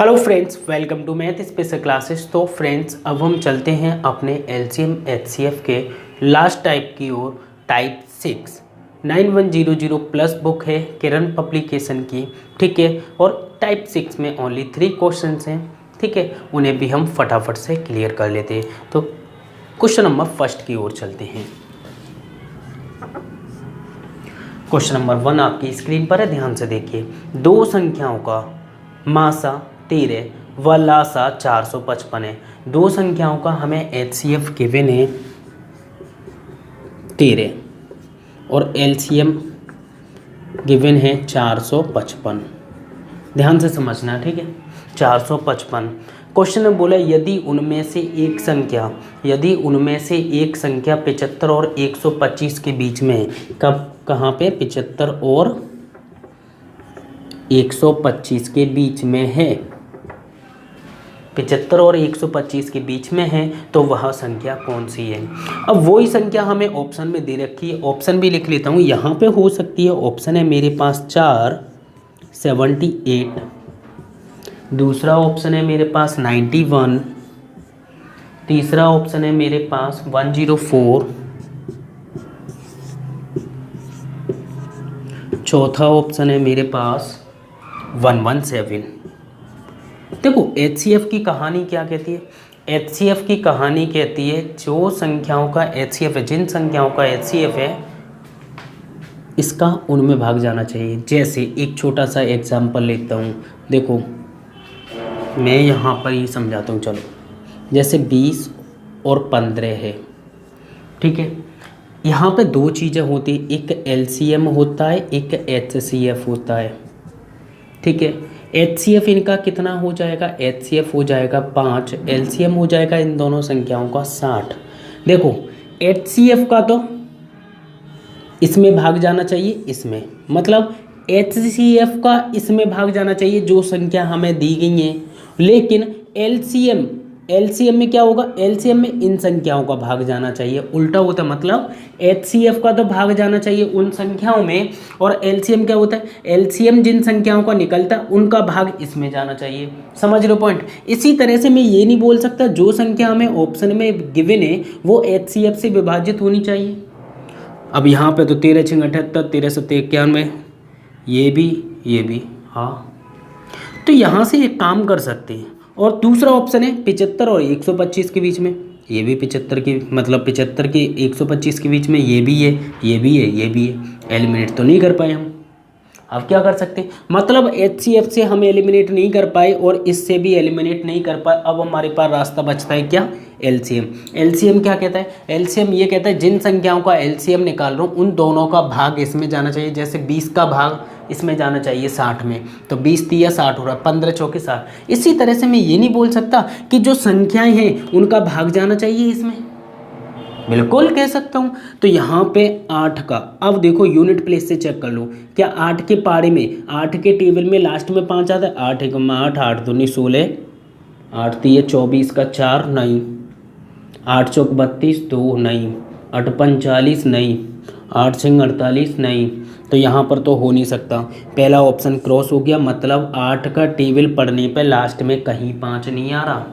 Hello friends, welcome to math special classes. तो friends, अब हम चलते हैं अपने एलसीएम एचसीएफ के लास्ट टाइप की ओर, टाइप 6 9100 प्लस बुक है किरण पब्लिकेशन की, ठीक है। और टाइप 6 में ओनली 3 क्वेश्चंस हैं, ठीक है। उन्हें भी हम फटाफट से क्लियर कर लेते हैं। तो क्वेश्चन नंबर फर्स्ट की ओर चलते हैं। क्वेश्चन नंबर 1 आपकी स्क्रीन पर है, ध्यान से देखिए। दो संख्याओं का मासा 13 व लासा 455 है। दो संख्याओं का हमें एचसीएफ गिवन है 13 और एलसीएम गिवन है 455। ध्यान से समझना, ठीक है। 455 क्वेश्चन में बोला यदि उनमें से एक संख्या 75 और 125 के बीच में है। कब, कहाँ पे? 75 और 125 के बीच में है। 75 और 125 के बीच में है तो वह संख्या कौन सी है। अब वही संख्या हमें ऑप्शन में दे रखी है, ऑप्शन भी लिख लेता हूँ। यहाँ पे हो सकती है, ऑप्शन है मेरे पास 478, दूसरा ऑप्शन है मेरे पास 91, तीसरा ऑप्शन है मेरे पास 104, चौथा ऑप्शन है मेरे पास 117। देखो एचसीएफ की कहानी क्या कहती है। एचसीएफ की कहानी कहती है जो संख्याओं का एचसीएफ है, जिन संख्याओं का एचसीएफ है, इसका उनमें भाग जाना चाहिए। जैसे एक छोटा सा एग्जांपल लेता हूँ, देखो मैं यहाँ पर ही समझाता हूँ। चलो, जैसे 20 और 15 है, ठीक है। यहाँ पे दो चीज़ें होती है, एक एलसीएम होता है, एक एचसीएफ होता है, ठीक है। एचसीएफ इनका कितना हो जाएगा? एचसीएफ हो जाएगा 5, एलसीएम हो जाएगा इन दोनों संख्याओं का 60। देखो एचसीएफ का तो इसमें भाग जाना चाहिए, इसमें, मतलब एचसीएफ का इसमें भाग जाना चाहिए जो संख्या हमें दी गई है। लेकिन एलसीएम में क्या होगा? एलसीएम में इन संख्याओं का भाग जाना चाहिए। उल्टा होता है, मतलब एचसीएफ का तो भाग जाना चाहिए उन संख्याओं में, और एलसीएम क्या होता है? एलसीएम जिन संख्याओं का निकलता है उनका भाग इसमें जाना चाहिए। समझ लो पॉइंट। इसी तरह से मैं ये नहीं बोल सकता जो संख्या हमें ऑप्शन में गिवन है वो एचसीएफ से विभाजित होनी चाहिए। अब यहाँ पे तो 13 6 78, 13 7 91, ये भी, हाँ। तो यहाँ से एक काम कर सकते हैं। और दूसरा ऑप्शन है 75 और 125 के बीच में, ये भी 75 की, मतलब 75 के 125 के बीच में, ये भी है, ये भी है, ये भी है। एलिमिनेट तो नहीं कर पाए हम। अब क्या कर सकते हैं? मतलब एचसीएफ से हम एलिमिनेट नहीं कर पाए और इससे भी एलिमिनेट नहीं कर पाए। अब हमारे पास रास्ता बचता है क्या? एलसीएम। एलसीएम क्या कहता है? एलसीएम ये कहता है जिन संख्याओं का एलसीएम निकाल रहा हूँ उन दोनों का भाग इसमें जाना चाहिए। जैसे 20 का भाग इसमें जाना चाहिए 60 में, तो 20 3 60 हो रहा है, 15 चौके 60। इसी तरह से मैं ये नहीं बोल सकता कि जो संख्याएं हैं उनका भाग जाना चाहिए इसमें, बिल्कुल कह सकता हूँ। तो यहाँ पे 8 का, अब देखो यूनिट प्लेस से चेक कर लो, क्या 8 के पारे में, 8 के टेबल में लास्ट में 5 आता है? 8 1 8, 8 2 16, 8 3 24 का 4 नहीं, 8 चौक 32 2 नहीं, 8 5 40 नहीं, 8 6 48 नहीं। तो यहाँ पर तो हो नहीं सकता, पहला ऑप्शन क्रॉस हो गया। मतलब 8 का टेबल पढ़ने पे लास्ट में कहीं 5 नहीं आ रहा।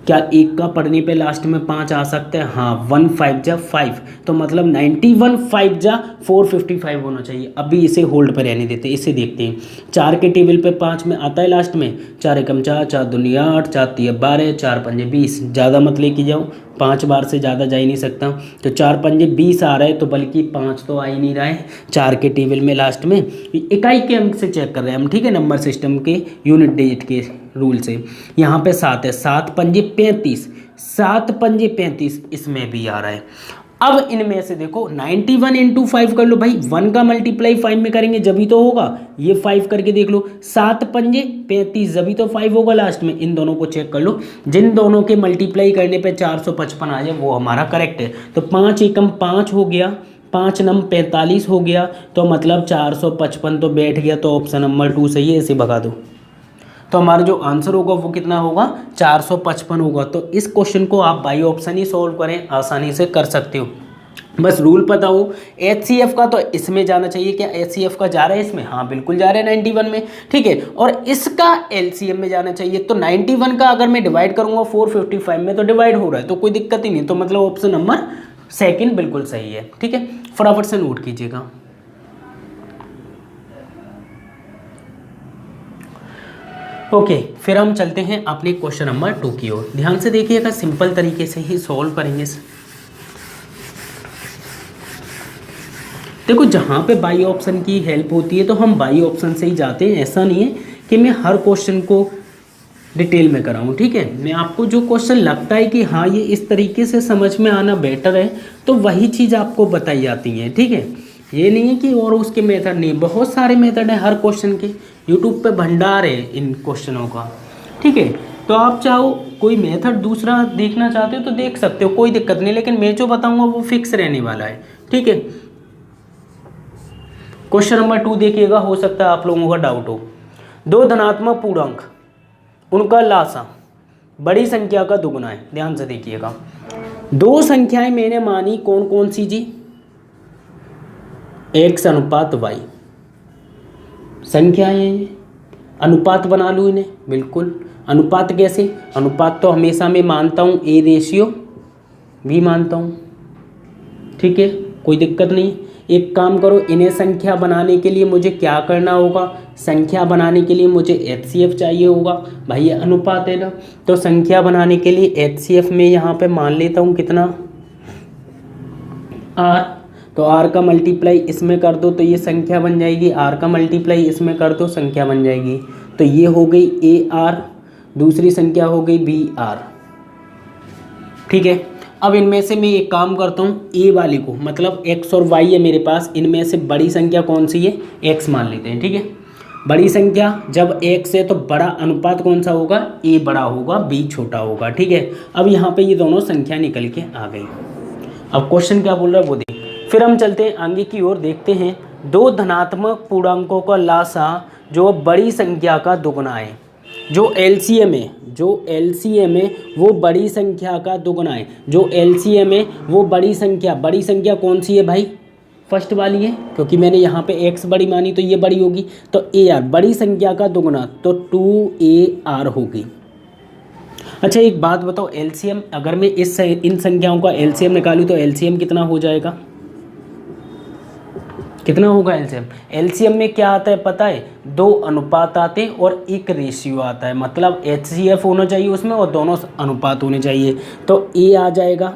क्या 1 का पढ़ने पे लास्ट में 5 आ सकता है? हाँ, 1 5 जा 5, तो मतलब 91 5 जा 455 होना चाहिए। अभी इसे होल्ड पर रहने देते, इसे देखते हैं। 4 के टेबल पे 5 में आता है लास्ट में, 4 एकम 4, 4 दूनी 8, 4 3 12, 4 5 20। ज़्यादा मत लेके जाओ, 5 बार से ज़्यादा जा ही नहीं सकता। तो 4 5 20 आ रहा है, तो बल्कि 5 तो आ ही नहीं रहा है 4 के टेबल में लास्ट में। इकाई के अंक से चेक कर रहे हैं हम, ठीक है, नंबर सिस्टम के यूनिट डिजिट के रूल से। यहाँ पे 7 है, 7 5 35, 7 5 35, इसमें भी आ रहा है। अब इनमें से देखो 91 इंटू 5 कर लो भाई, 1 का मल्टीप्लाई 5 में करेंगे जभी तो होगा। ये 5 करके देख लो, 7 5 35, जभी तो 5 होगा लास्ट में। इन दोनों को चेक कर लो, जिन दोनों के मल्टीप्लाई करने पे 455 आ जाए वो हमारा करेक्ट है। तो 5 एकम 5 हो गया, 5 नम 45 हो गया, तो मतलब 455 तो बैठ गया। तो ऑप्शन नंबर 2 सही है, इसे भगा दो। तो हमारा जो आंसर होगा वो कितना होगा? 455 होगा। तो इस क्वेश्चन को आप बाई ऑप्शन ही सॉल्व करें, आसानी से कर सकते हो। बस रूल पता हो। HCF का तो इसमें जाना चाहिए, क्या HCF का जा रहा है इसमें? हाँ बिल्कुल जा रहा है 91 में, ठीक है। और इसका LCM में जाना चाहिए, तो 91 का अगर मैं डिवाइड करूंगा 455 में तो डिवाइड हो रहा है, तो कोई दिक्कत ही नहीं। तो मतलब ऑप्शन नंबर सेकंड बिल्कुल सही है, ठीक है। फटाफट से नोट कीजिएगा। ओके, फिर हम चलते हैं अपने क्वेश्चन नंबर 2 की ओर। ध्यान से देखिएगा, सिंपल तरीके से ही सॉल्व करेंगे। देखो जहाँ पे बाई ऑप्शन की हेल्प होती है तो हम बाई ऑप्शन से ही जाते हैं। ऐसा नहीं है कि मैं हर क्वेश्चन को डिटेल में कराऊँ, ठीक है। मैं आपको जो क्वेश्चन लगता है कि हाँ ये इस तरीके से समझ में आना बेटर है, तो वही चीज़ आपको बताई जाती है, ठीक है। ये नहीं है कि और उसके मेथड नहीं, बहुत सारे मेथड हैं हर क्वेश्चन के। यूट्यूब पे भंडार है इन क्वेश्चनों का, ठीक है। तो आप चाहो कोई मेथड दूसरा देखना चाहते हो तो देख सकते हो, कोई दिक्कत नहीं, लेकिन मैं जो बताऊँगा वो फिक्स रहने वाला है, ठीक है। क्वेश्चन नंबर 2 देखिएगा, हो सकता है आप लोगों का डाउट हो। दो धनात्मक पूर्णांक, उनका लासा बड़ी संख्या का दुगुना है। ध्यान से देखिएगा, दो संख्याएं मैंने मानी, कौन कौन सी जी? x अनुपात y संख्याएं हैं, अनुपात बना लूँ इन्हें, बिल्कुल। अनुपात कैसे? अनुपात तो हमेशा मैं मानता हूँ A/B मानता हूँ, ठीक है, कोई दिक्कत नहीं। एक काम करो, इन्हें संख्या बनाने के लिए मुझे क्या करना होगा? संख्या बनाने के लिए मुझे HCF चाहिए होगा, भाई ये अनुपात है ना। तो संख्या बनाने के लिए HCF में यहाँ पे मान लेता हूँ कितना? R। तो R का मल्टीप्लाई इसमें कर दो तो ये संख्या बन जाएगी, R का मल्टीप्लाई इसमें कर दो संख्या बन जाएगी। तो ये हो गई AR, दूसरी संख्या हो गई BR, ठीक है। अब इनमें से मैं एक काम करता हूँ, ए वाली को, मतलब x और y है मेरे पास, इनमें से बड़ी संख्या कौन सी है? x मान लेते हैं, ठीक है। बड़ी संख्या जब x है तो बड़ा अनुपात कौन सा होगा? a बड़ा होगा, b छोटा होगा, ठीक है। अब यहाँ पे ये दोनों संख्या निकल के आ गई। अब क्वेश्चन क्या बोल रहा है वो देख। फिर हम चलते हैं आगे की ओर, देखते हैं दो धनात्मक पूर्णांकों का लासा जो बड़ी संख्या का दुगुना है। जो LCM है वो बड़ी संख्या का दुगुना है। जो LCM है वो बड़ी संख्या कौन सी है भाई? फर्स्ट वाली है, क्योंकि मैंने यहाँ पे x बड़ी मानी तो ये बड़ी होगी। तो AR बड़ी संख्या का दुगुना, तो 2AR होगी। अच्छा एक बात बताओ, LCM अगर मैं इन संख्याओं का LCM निकालूँ तो LCM कितना हो जाएगा? कितना होगा LCM? LCM में क्या आता है पता है? दो अनुपात आते हैं और एक रेशियो आता है, मतलब HCF होना चाहिए उसमें और दोनों अनुपात होने चाहिए। तो A आ जाएगा,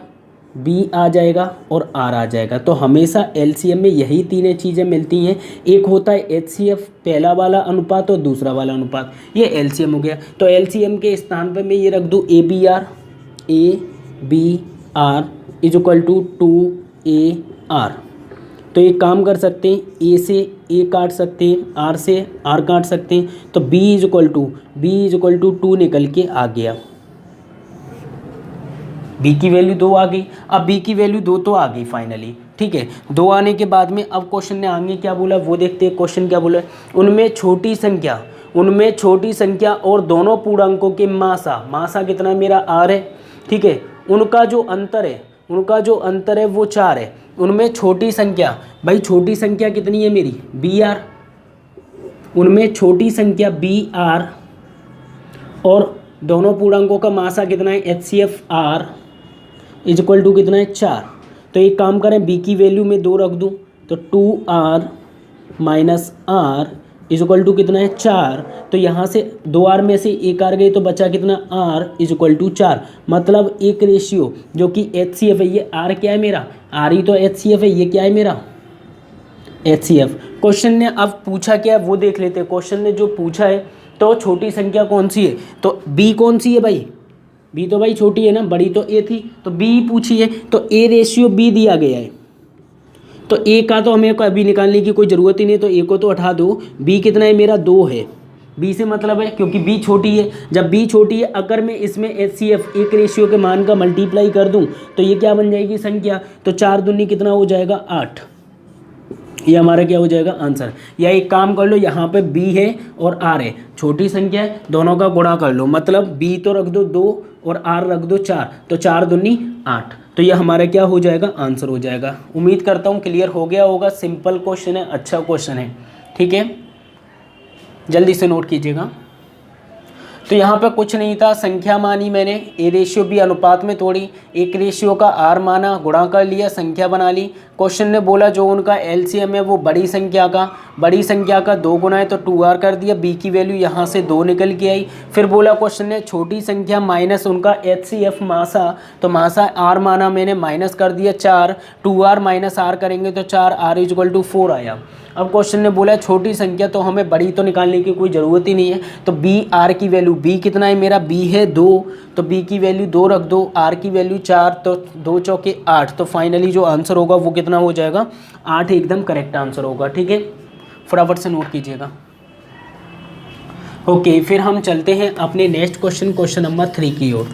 B आ जाएगा और R आ जाएगा। तो हमेशा LCM में यही तीनों चीज़ें मिलती हैं। एक होता है HCF पहला वाला अनुपात और दूसरा वाला अनुपात, ये LCM हो गया। तो LCM के स्थान पर मैं ये रख दूँ ABR इक्वल टू 2AR। तो एक काम कर सकते हैं, A से A काट सकते हैं, R से R काट सकते हैं, तो B इक्वल टू 2 निकल के आ गया। B की वैल्यू 2 आ गई। अब B की वैल्यू 2 तो आ गई फाइनली, ठीक है। 2 आने के बाद में अब क्वेश्चन ने आगे क्या बोला वो देखते हैं। क्वेश्चन क्या बोला? उनमें छोटी संख्या और दोनों पूर्णांकों के मासा कितना मेरा R है, ठीक है। उनका जो अंतर है वो 4 है। उनमें छोटी संख्या, भाई छोटी संख्या कितनी है मेरी? BR। उनमें छोटी संख्या BR और दोनों पूर्णांकों का मासा कितना है? HCF R इक्वल टू कितना है? 4। तो एक काम करें, B की वैल्यू में 2 रख दूं तो 2R minus R equal to कितना है? 4। तो यहाँ से 2R में से 1 R गई तो बचा कितना? R equal to 4। मतलब एक रेशियो जो कि HCF है, ये R क्या है मेरा? R ही तो HCF है, ये क्या है मेरा? HCF। क्वेश्चन ने अब पूछा क्या है वो देख लेते हैं। क्वेश्चन ने जो पूछा है तो छोटी संख्या कौन सी है? तो B कौन सी है भाई? B तो भाई छोटी है ना, बड़ी तो A थी, तो B पूछी है। तो A रेशियो B दिया गया है, तो A का तो हमें अभी निकालने की कोई ज़रूरत ही नहीं, तो A को तो हटा दो। B कितना है मेरा? 2 है। B से मतलब है क्योंकि B छोटी है। जब B छोटी है, अगर मैं इसमें HCF एक रेशियो के मान का मल्टीप्लाई कर दूं तो ये क्या बन जाएगी संख्या? तो 4 दूनी कितना हो जाएगा? 8। ये हमारा क्या हो जाएगा आंसर। या एक काम कर लो, यहाँ पे b है और r है, छोटी संख्या है, दोनों का गुणा कर लो, मतलब b तो रख दो 2 और r रख दो 4, तो 4 दूनी 8, तो ये हमारा क्या हो जाएगा आंसर हो जाएगा। उम्मीद करता हूँ क्लियर हो गया होगा। सिंपल क्वेश्चन है, अच्छा क्वेश्चन है, ठीक है, जल्दी से नोट कीजिएगा। तो यहाँ पे कुछ नहीं था, संख्या मानी मैंने, ए रेशियो बी अनुपात में तोड़ी, एक रेशियो का आर माना, गुणा कर लिया, संख्या बना ली। क्वेश्चन ने बोला जो उनका एलसीएम है वो बड़ी संख्या का 2 गुना है तो 2r कर दिया, बी की वैल्यू यहाँ से 2 निकल के आई। फिर बोला क्वेश्चन ने छोटी संख्या माइनस उनका एचसीएफ मासा, तो मासा आर माना मैंने, माइनस कर दिया 4, 2r माइनस आर करेंगे तो 4r इक्वल टू 4 आया। अब क्वेश्चन ने बोला छोटी संख्या, तो हमें बड़ी तो निकालने की कोई ज़रूरत ही नहीं है, तो बी आर की वैल्यू, बी कितना है मेरा, बी है 2, तो बी की वैल्यू 2 रख दो, आर की वैल्यू 4, तो 2 चौके 8, तो फाइनली जो आंसर होगा वो कितना हो जाएगा 8, एकदम करेक्ट आंसर होगा। ठीक है, फटाफट से नोट कीजिएगा। ओके, फिर हम चलते हैं अपने नेक्स्ट क्वेश्चन, क्वेश्चन नंबर 3 की ओर।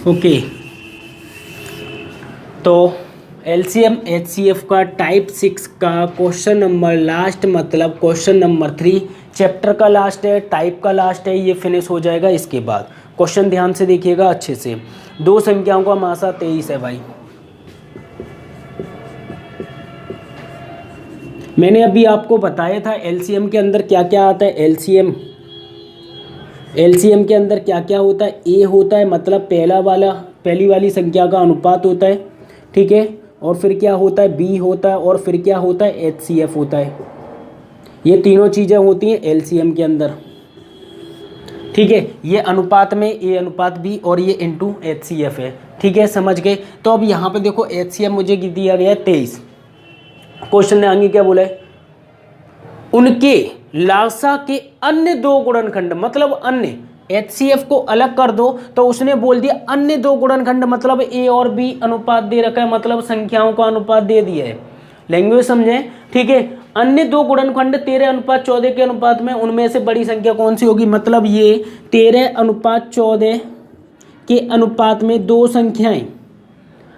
ओके, तो एलसीएम एचसीएफ का टाइप 6 का क्वेश्चन नंबर लास्ट, मतलब क्वेश्चन नंबर 3 चैप्टर का लास्ट है, टाइप का लास्ट है, ये फिनिश हो जाएगा। इसके बाद क्वेश्चन ध्यान से देखिएगा अच्छे से। दो संख्याओं का मासा 23 है भाई। मैंने अभी आपको बताया था एलसीएम के अंदर क्या क्या आता है। एलसीएम के अंदर क्या क्या होता है, ए होता है, मतलब पहली वाली संख्या का अनुपात होता है, ठीक है, और फिर क्या होता है, बी होता है, और फिर क्या होता है, एचसीएफ होता है। ये तीनों चीज़ें होती हैं एलसीएम के अंदर, ठीक है। ये अनुपात में ए अनुपात बी और ये इनटू एचसीएफ है, ठीक है, समझ गए। तो अब यहाँ पे देखो एचसीएफ मुझे दिया गया है 23। क्वेश्चन ने आगे क्या बोला है, उनके लासा के अन्य 2 गुणनखंड, मतलब अन्य, एचसीएफ को अलग कर दो तो उसने बोल दिया अन्य 2 गुणनखंड, मतलब ए और बी अनुपात दे रखा है, मतलब संख्याओं का अनुपात दे दिया है। लैंग्वेज समझे, ठीक है। अन्य 2 गुणनखंड 13:14 के अनुपात में, उनमें से बड़ी संख्या कौन सी होगी, मतलब ये 13:14 के अनुपात में 2 संख्याएं,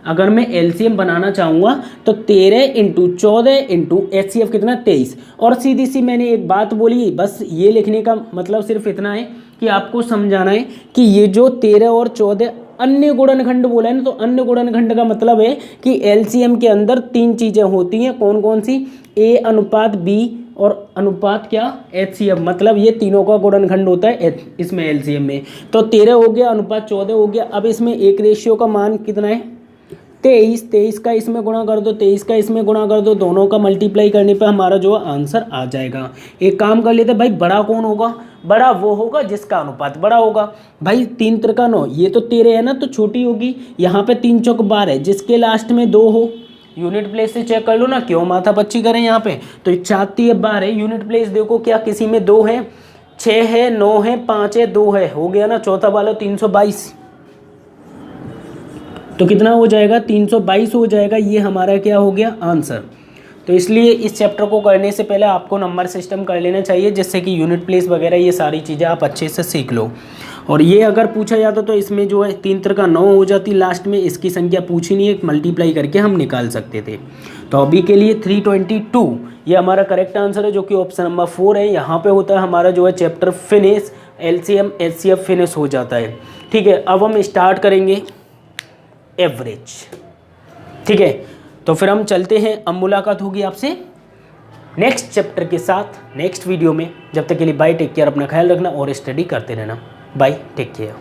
अगर मैं एलसीएम बनाना चाहूँगा तो 13 × 14 × एचसीएफ कितना 23। और सीधी सी मैंने एक बात बोली, बस ये लिखने का मतलब सिर्फ इतना है कि आपको समझाना है कि ये जो 13 और 14 अन्य गुणनखंड बोला है ना, तो अन्य गुणनखंड का मतलब है कि एलसीएम के अंदर 3 चीज़ें होती हैं। कौन कौन सी, ए अनुपात बी और अनुपात क्या, एचसीएफ, मतलब ये तीनों का गुणनखंड होता है इसमें एलसीएम में। तो 13 हो गया, अनुपात 14 हो गया। अब इसमें एक रेशियो का मान कितना है 23 का इसमें गुणा कर दो, 23 का इसमें गुणा कर दो, दोनों का मल्टीप्लाई करने पे हमारा जो आंसर आ जाएगा। एक काम कर लेते भाई, बड़ा कौन होगा, बड़ा वो होगा जिसका अनुपात बड़ा होगा। भाई 3 × 9, ये तो 13 है ना, तो छोटी होगी। यहाँ पे 3 चौक 12 है, जिसके लास्ट में 2 हो, यूनिट प्लेस से चेक कर लो ना, क्यों माथा पच्ची करें यहाँ पे। तो 4 × 12 यूनिट प्लेस देखो, क्या किसी में 2 है, 6 है, 9 है, 5 है, 2 है, हो गया ना, चौथा वाला 322, तो कितना हो जाएगा 322 हो जाएगा। ये हमारा क्या हो गया आंसर। तो इसलिए इस चैप्टर को करने से पहले आपको नंबर सिस्टम कर लेना चाहिए, जिससे कि यूनिट प्लेस वगैरह ये सारी चीज़ें आप अच्छे से सीख लो। और ये अगर पूछा जाता तो इसमें जो है 3 × 9 हो जाती लास्ट में, इसकी संख्या पूछी नहीं है, मल्टीप्लाई करके हम निकाल सकते थे। तो अभी के लिए 322 ये हमारा करेक्ट आंसर है, जो कि ऑप्शन नंबर 4 है। यहाँ पे होता है हमारा जो है chapter finish, LCM HCF finish हो जाता है, ठीक है। अब हम स्टार्ट करेंगे एवरेज, ठीक है। तो फिर हम चलते हैं, अब मुलाकात होगी आपसे नेक्स्ट चैप्टर के साथ नेक्स्ट वीडियो में। जब तक के लिए बाय, टेक केयर, अपना ख्याल रखना और स्टडी करते रहना। Bye, take care.